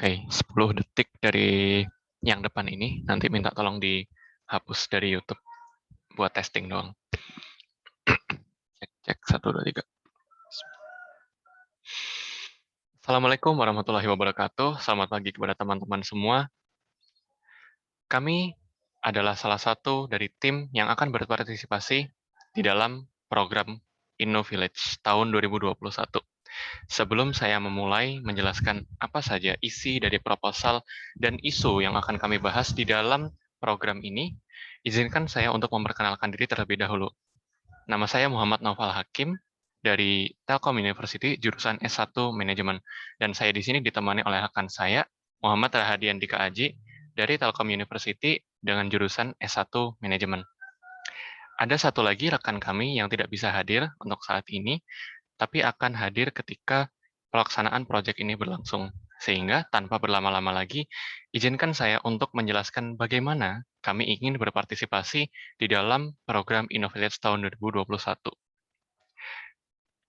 Oke, 10 detik dari yang depan ini, nanti minta tolong dihapus dari YouTube buat testing doang. Cek, 1, 2, 3. Assalamualaikum warahmatullahi wabarakatuh. Selamat pagi kepada teman-teman semua. Kami adalah salah satu dari tim yang akan berpartisipasi di dalam program InnoVillage tahun 2021. Sebelum saya memulai menjelaskan apa saja isi dari proposal dan isu yang akan kami bahas di dalam program ini, izinkan saya untuk memperkenalkan diri terlebih dahulu. Nama saya Muhammad Naufal Hakim dari Telkom University, jurusan S1 Manajemen. Dan saya di sini ditemani oleh rekan saya, Muhammad Rahadian Dika Aji, dari Telkom University dengan jurusan S1 Manajemen. Ada satu lagi rekan kami yang tidak bisa hadir untuk saat ini, tapi akan hadir ketika pelaksanaan proyek ini berlangsung. Sehingga tanpa berlama-lama lagi, izinkan saya untuk menjelaskan bagaimana kami ingin berpartisipasi di dalam program InnoVillage tahun 2021.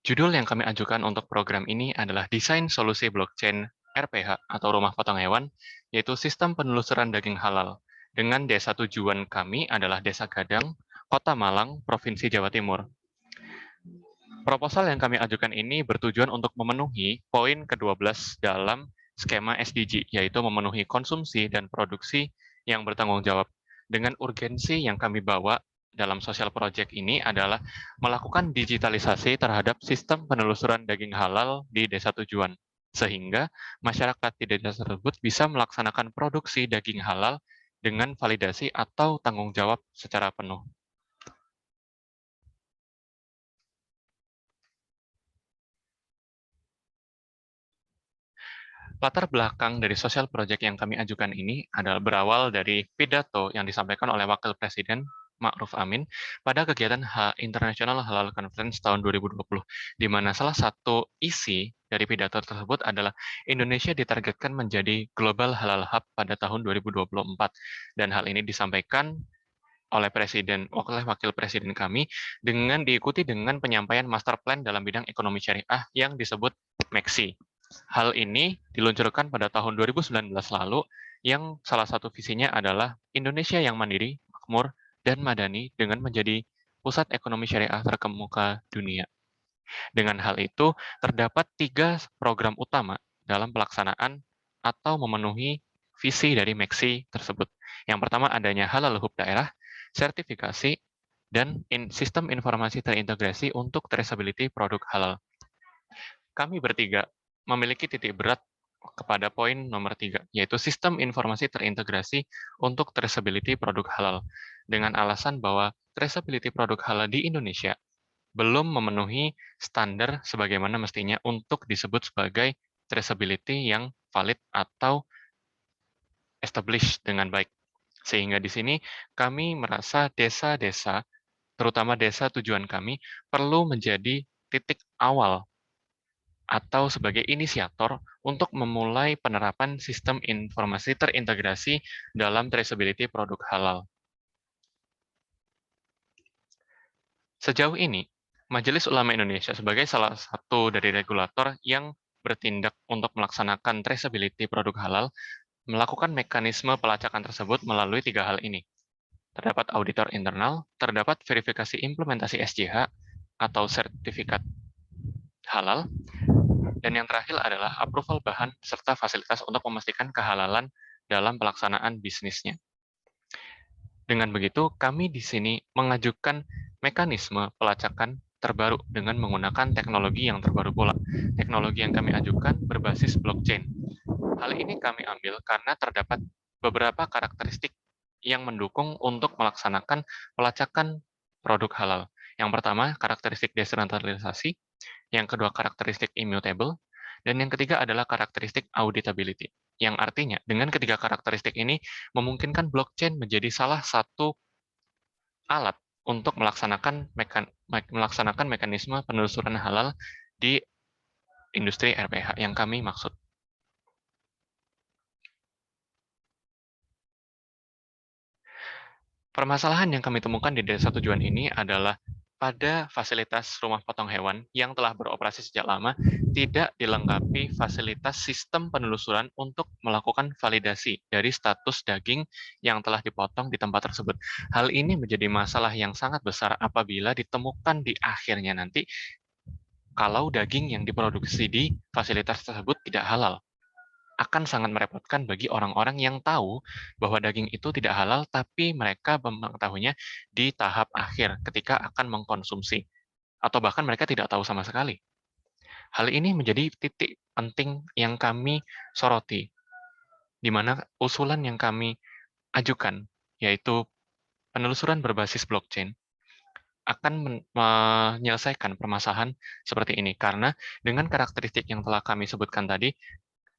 Judul yang kami ajukan untuk program ini adalah Desain Solusi Blockchain RPH atau Rumah Potong Hewan, yaitu Sistem Penelusuran Daging Halal. Dengan desa tujuan kami adalah Desa Gadang, Kota Malang, Provinsi Jawa Timur. Proposal yang kami ajukan ini bertujuan untuk memenuhi poin ke-12 dalam skema SDG, yaitu memenuhi konsumsi dan produksi yang bertanggung jawab. Dengan urgensi yang kami bawa dalam social project ini adalah melakukan digitalisasi terhadap sistem penelusuran daging halal di desa tujuan, sehingga masyarakat di desa tersebut bisa melaksanakan produksi daging halal dengan validasi atau tanggung jawab secara penuh. Latar belakang dari social project yang kami ajukan ini adalah berawal dari pidato yang disampaikan oleh Wakil Presiden Ma'ruf Amin pada kegiatan International Halal Conference tahun 2020, di mana salah satu isi dari pidato tersebut adalah Indonesia ditargetkan menjadi Global Halal Hub pada tahun 2024, dan hal ini disampaikan oleh Wakil Presiden kami dengan diikuti dengan penyampaian master plan dalam bidang ekonomi syariah yang disebut MEXI. Hal ini diluncurkan pada tahun 2019 lalu, yang salah satu visinya adalah Indonesia yang mandiri, makmur, dan madani dengan menjadi pusat ekonomi syariah terkemuka dunia. Dengan hal itu, terdapat 3 program utama dalam pelaksanaan atau memenuhi visi dari MEXI tersebut. Yang pertama adanya halal hub daerah, sertifikasi, dan sistem informasi terintegrasi untuk traceability produk halal. Kami bertiga memiliki titik berat kepada poin nomor 3, yaitu sistem informasi terintegrasi untuk traceability produk halal, dengan alasan bahwa traceability produk halal di Indonesia belum memenuhi standar sebagaimana mestinya untuk disebut sebagai traceability yang valid atau established dengan baik. Sehingga di sini kami merasa desa-desa, terutama desa tujuan kami, perlu menjadi titik awal atau sebagai inisiator untuk memulai penerapan sistem informasi terintegrasi dalam traceability produk halal. Sejauh ini, Majelis Ulama Indonesia sebagai salah satu dari regulator yang bertindak untuk melaksanakan traceability produk halal, melakukan mekanisme pelacakan tersebut melalui 3 hal ini. Terdapat auditor internal, terdapat verifikasi implementasi SJH atau sertifikat halal, dan yang terakhir adalah approval bahan serta fasilitas untuk memastikan kehalalan dalam pelaksanaan bisnisnya. Dengan begitu, kami di sini mengajukan mekanisme pelacakan terbaru dengan menggunakan teknologi yang terbaru pula. Teknologi yang kami ajukan berbasis blockchain. Hal ini kami ambil karena terdapat beberapa karakteristik yang mendukung untuk melaksanakan pelacakan produk halal. Yang pertama, karakteristik desentralisasi. Yang kedua, karakteristik immutable. Dan yang ketiga adalah karakteristik auditability. Yang artinya, dengan ketiga karakteristik ini, memungkinkan blockchain menjadi salah satu alat untuk melaksanakan mekanisme penelusuran halal di industri RPH yang kami maksud. Permasalahan yang kami temukan di desa tujuan ini adalah pada fasilitas rumah potong hewan yang telah beroperasi sejak lama tidak dilengkapi fasilitas sistem penelusuran untuk melakukan validasi dari status daging yang telah dipotong di tempat tersebut. Hal ini menjadi masalah yang sangat besar apabila ditemukan di akhirnya nanti kalau daging yang diproduksi di fasilitas tersebut tidak halal. Akan sangat merepotkan bagi orang-orang yang tahu bahwa daging itu tidak halal, tapi mereka mengetahuinya di tahap akhir ketika akan mengkonsumsi, atau bahkan mereka tidak tahu sama sekali. Hal ini menjadi titik penting yang kami soroti, di mana usulan yang kami ajukan, yaitu penelusuran berbasis blockchain, akan menyelesaikan permasalahan seperti ini. Karena dengan karakteristik yang telah kami sebutkan tadi,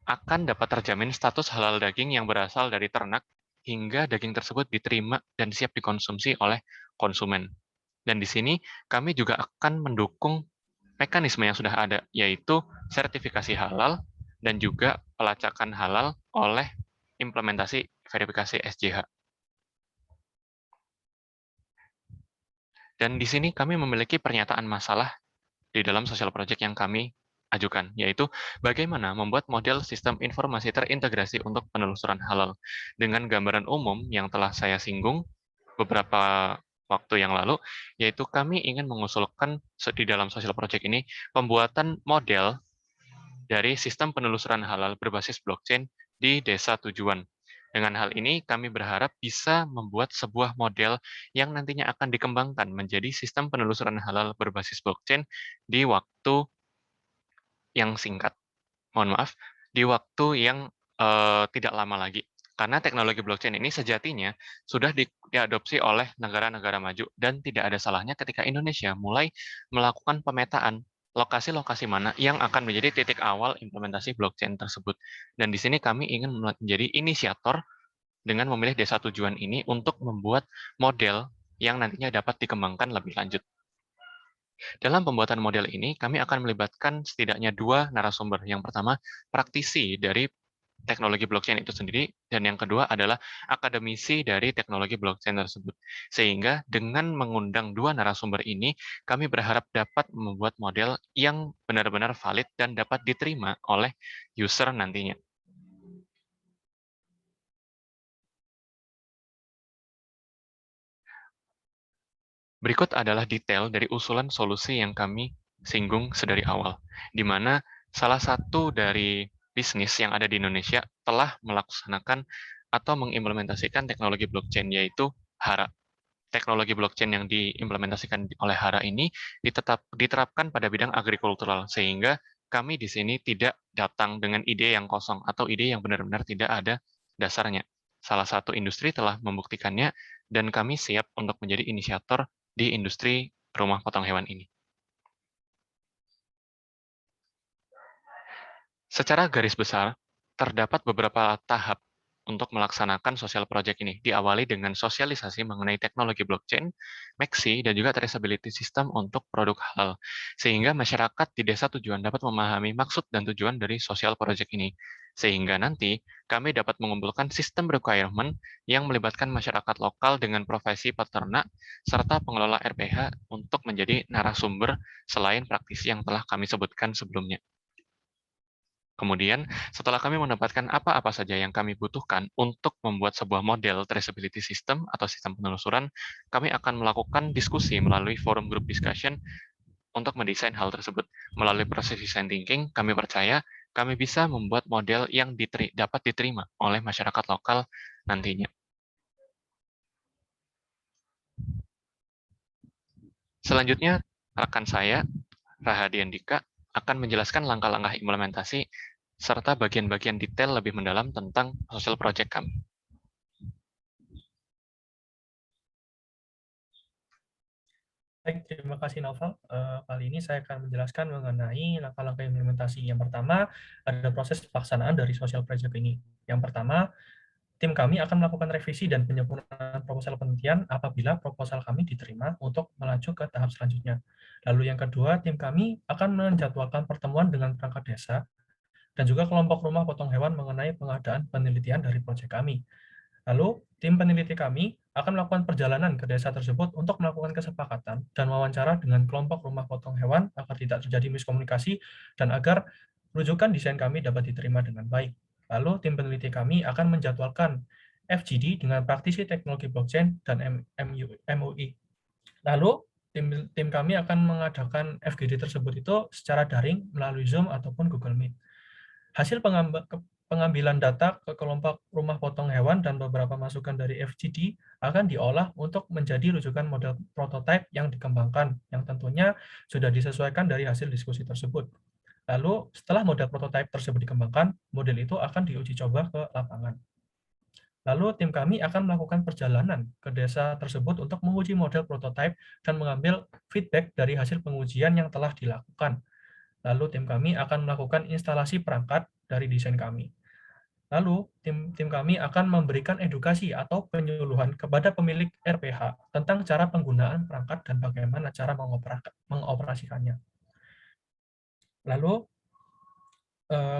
akan dapat terjamin status halal daging yang berasal dari ternak hingga daging tersebut diterima dan siap dikonsumsi oleh konsumen. Dan di sini kami juga akan mendukung mekanisme yang sudah ada, yaitu sertifikasi halal dan juga pelacakan halal oleh implementasi verifikasi SJH. Dan di sini kami memiliki pernyataan masalah di dalam social project yang kami ajukan, yaitu bagaimana membuat model sistem informasi terintegrasi untuk penelusuran halal. Dengan gambaran umum yang telah saya singgung beberapa waktu yang lalu, yaitu kami ingin mengusulkan di dalam social project ini pembuatan model dari sistem penelusuran halal berbasis blockchain di desa tujuan. Dengan hal ini, kami berharap bisa membuat sebuah model yang nantinya akan dikembangkan menjadi sistem penelusuran halal berbasis blockchain di waktu yang singkat. Mohon maaf, di waktu yang tidak lama lagi. Karena teknologi blockchain ini sejatinya sudah diadopsi oleh negara-negara maju dan tidak ada salahnya ketika Indonesia mulai melakukan pemetaan lokasi-lokasi mana yang akan menjadi titik awal implementasi blockchain tersebut. Dan di sini kami ingin menjadi inisiator dengan memilih desa tujuan ini untuk membuat model yang nantinya dapat dikembangkan lebih lanjut. Dalam pembuatan model ini, kami akan melibatkan setidaknya 2 narasumber. Yang pertama, praktisi dari teknologi blockchain itu sendiri, dan yang kedua adalah akademisi dari teknologi blockchain tersebut. Sehingga dengan mengundang 2 narasumber ini, kami berharap dapat membuat model yang benar-benar valid dan dapat diterima oleh user nantinya. Berikut adalah detail dari usulan solusi yang kami singgung sedari awal, di mana salah satu dari bisnis yang ada di Indonesia telah melaksanakan atau mengimplementasikan teknologi blockchain, yaitu Hara. Teknologi blockchain yang diimplementasikan oleh Hara ini diterapkan pada bidang agrikultural, sehingga kami di sini tidak datang dengan ide yang kosong atau ide yang benar-benar tidak ada dasarnya. Salah satu industri telah membuktikannya, dan kami siap untuk menjadi inisiator di industri rumah potong hewan ini. Secara garis besar, terdapat beberapa tahap untuk melaksanakan social project ini, diawali dengan sosialisasi mengenai teknologi blockchain, MEXI, dan juga traceability system untuk produk halal, sehingga masyarakat di desa tujuan dapat memahami maksud dan tujuan dari social project ini, sehingga nanti kami dapat mengumpulkan sistem requirement yang melibatkan masyarakat lokal dengan profesi peternak, serta pengelola RPH untuk menjadi narasumber selain praktisi yang telah kami sebutkan sebelumnya. Kemudian, setelah kami mendapatkan apa-apa saja yang kami butuhkan untuk membuat sebuah model traceability system atau sistem penelusuran, kami akan melakukan diskusi melalui forum group discussion untuk mendesain hal tersebut. Melalui proses design thinking, kami percaya kami bisa membuat model yang dapat diterima oleh masyarakat lokal nantinya. Selanjutnya, rekan saya, Rahadian Dika, akan menjelaskan langkah-langkah implementasi serta bagian-bagian detail lebih mendalam tentang social project kami. Baik, terima kasih Novel. Kali ini saya akan menjelaskan mengenai langkah-langkah implementasi. Yang pertama, ada proses pelaksanaan dari social project ini. Yang pertama, tim kami akan melakukan revisi dan penyempurnaan proposal penelitian apabila proposal kami diterima untuk melaju ke tahap selanjutnya. Lalu yang kedua, tim kami akan menjadwalkan pertemuan dengan perangkat desa dan juga kelompok rumah potong hewan mengenai pengadaan penelitian dari proyek kami. Lalu, tim peneliti kami akan melakukan perjalanan ke desa tersebut untuk melakukan kesepakatan dan wawancara dengan kelompok rumah potong hewan agar tidak terjadi miskomunikasi dan agar rujukan desain kami dapat diterima dengan baik. Lalu, tim peneliti kami akan menjadwalkan FGD dengan praktisi teknologi blockchain dan MUI. Lalu, tim kami akan mengadakan FGD tersebut itu secara daring melalui Zoom ataupun Google Meet. Hasil pengambilan data ke kelompok rumah potong hewan dan beberapa masukan dari FGD akan diolah untuk menjadi rujukan model prototipe yang dikembangkan, yang tentunya sudah disesuaikan dari hasil diskusi tersebut. Lalu, setelah model prototipe tersebut dikembangkan, model itu akan diuji coba ke lapangan. Lalu, tim kami akan melakukan perjalanan ke desa tersebut untuk menguji model prototipe dan mengambil feedback dari hasil pengujian yang telah dilakukan. Lalu, tim kami akan melakukan instalasi perangkat dari desain kami. Lalu, tim kami akan memberikan edukasi atau penyuluhan kepada pemilik RPH tentang cara penggunaan perangkat dan bagaimana cara mengoperasikannya. Lalu,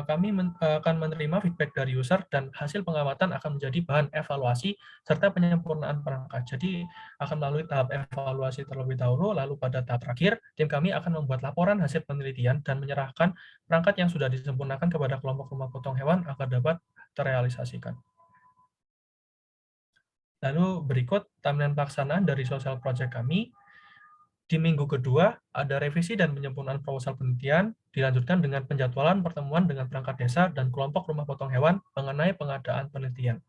kami akan menerima feedback dari user dan hasil pengamatan akan menjadi bahan evaluasi serta penyempurnaan perangkat. Jadi, akan melalui tahap evaluasi terlebih dahulu, lalu pada tahap terakhir, tim kami akan membuat laporan hasil penelitian dan menyerahkan perangkat yang sudah disempurnakan kepada kelompok rumah potong hewan agar dapat terrealisasikan. Lalu berikut timeline pelaksanaan dari social project kami. Di minggu kedua, ada revisi dan penyempurnaan proposal penelitian, dilanjutkan dengan penjadwalan pertemuan dengan perangkat desa dan kelompok rumah potong hewan mengenai pengadaan penelitian.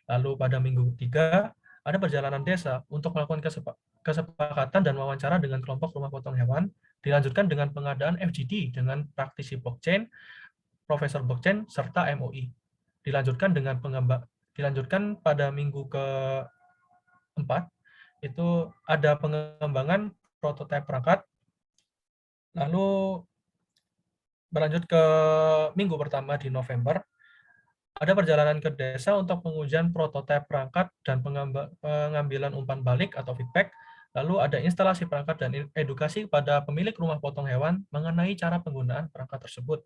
Lalu pada minggu ketiga, ada perjalanan desa untuk melakukan kesepakatan dan wawancara dengan kelompok rumah potong hewan, dilanjutkan dengan pengadaan FGD dengan praktisi blockchain, profesor blockchain, serta MOI. Dilanjutkan pada minggu keempat, itu ada pengembangan prototipe perangkat, lalu berlanjut ke minggu pertama di November, ada perjalanan ke desa untuk pengujian prototipe perangkat dan pengambilan umpan balik atau feedback, lalu ada instalasi perangkat dan edukasi pada pemilik rumah potong hewan mengenai cara penggunaan perangkat tersebut.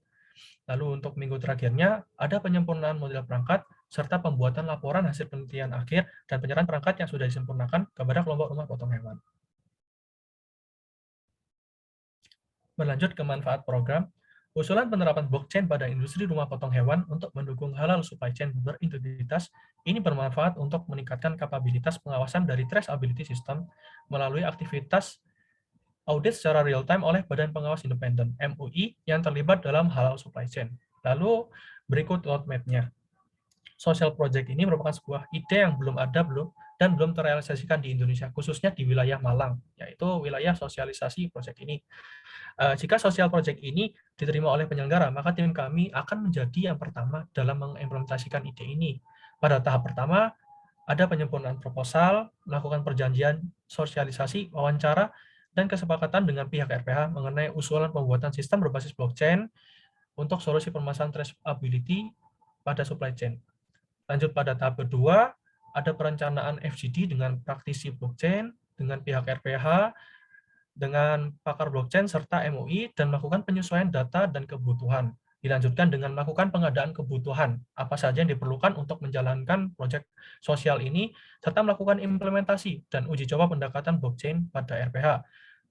Lalu untuk minggu terakhirnya, ada penyempurnaan model perangkat, serta pembuatan laporan hasil penelitian akhir dan penyerahan perangkat yang sudah disempurnakan kepada kelompok rumah potong hewan. Berlanjut ke manfaat program, usulan penerapan blockchain pada industri rumah potong hewan untuk mendukung halal supply chain berintegritas ini bermanfaat untuk meningkatkan kapabilitas pengawasan dari traceability system melalui aktivitas audit secara real-time oleh Badan Pengawas Independen (MUI) yang terlibat dalam halal supply chain. Lalu berikut roadmap-nya. Social project ini merupakan sebuah ide yang belum terrealisasikan di Indonesia, khususnya di wilayah Malang, yaitu wilayah sosialisasi proyek ini. Jika social project ini diterima oleh penyelenggara, maka tim kami akan menjadi yang pertama dalam mengimplementasikan ide ini. Pada tahap pertama, ada penyempurnaan proposal, melakukan perjanjian sosialisasi, wawancara, dan kesepakatan dengan pihak RPH mengenai usulan pembuatan sistem berbasis blockchain untuk solusi permasalahan traceability pada supply chain. Lanjut pada tahap kedua, ada perencanaan FGD dengan praktisi blockchain, dengan pihak RPH, dengan pakar blockchain serta MUI dan melakukan penyesuaian data dan kebutuhan. Dilanjutkan dengan melakukan pengadaan kebutuhan, apa saja yang diperlukan untuk menjalankan proyek sosial ini, serta melakukan implementasi dan uji coba pendekatan blockchain pada RPH.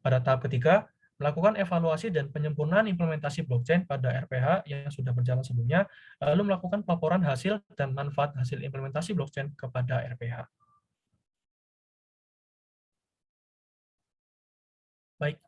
Pada tahap ketiga, melakukan evaluasi dan penyempurnaan implementasi blockchain pada RPH yang sudah berjalan sebelumnya, lalu melakukan pelaporan hasil dan manfaat hasil implementasi blockchain kepada RPH. Baik,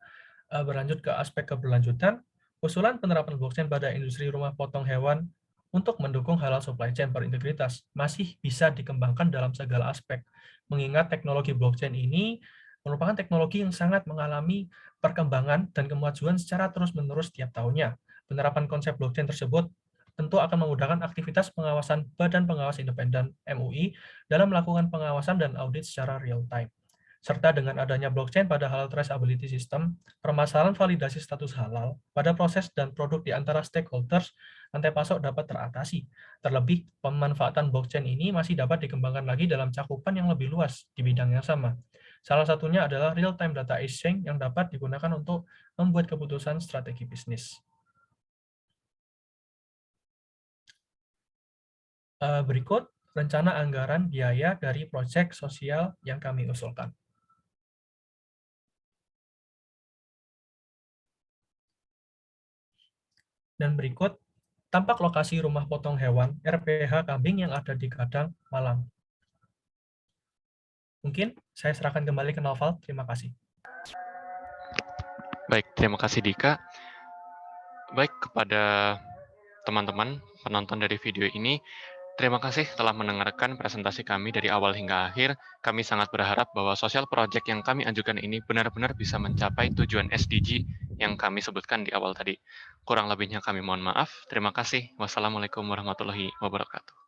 berlanjut ke aspek keberlanjutan, usulan penerapan blockchain pada industri rumah potong hewan untuk mendukung halal supply chain berintegritas masih bisa dikembangkan dalam segala aspek, mengingat teknologi blockchain ini merupakan teknologi yang sangat mengalami perkembangan dan kemajuan secara terus-menerus setiap tahunnya. Penerapan konsep blockchain tersebut tentu akan memudahkan aktivitas pengawasan Badan Pengawas Independen (MUI) dalam melakukan pengawasan dan audit secara real-time. Serta dengan adanya blockchain pada halal traceability system, permasalahan validasi status halal pada proses dan produk di antara stakeholders rantai pasok dapat teratasi. Terlebih, pemanfaatan blockchain ini masih dapat dikembangkan lagi dalam cakupan yang lebih luas di bidang yang sama. Salah satunya adalah real-time data exchange yang dapat digunakan untuk membuat keputusan strategi bisnis. Berikut rencana anggaran biaya dari proyek sosial yang kami usulkan. Dan berikut, tampak lokasi rumah potong hewan RPH kambing yang ada di Gadang, Malang. Mungkin saya serahkan kembali ke Noval. Terima kasih. Baik, terima kasih Dika. Baik, kepada teman-teman penonton dari video ini, terima kasih telah mendengarkan presentasi kami dari awal hingga akhir. Kami sangat berharap bahwa sosial project yang kami ajukan ini benar-benar bisa mencapai tujuan SDG yang kami sebutkan di awal tadi. Kurang lebihnya kami mohon maaf. Terima kasih. Wassalamualaikum warahmatullahi wabarakatuh.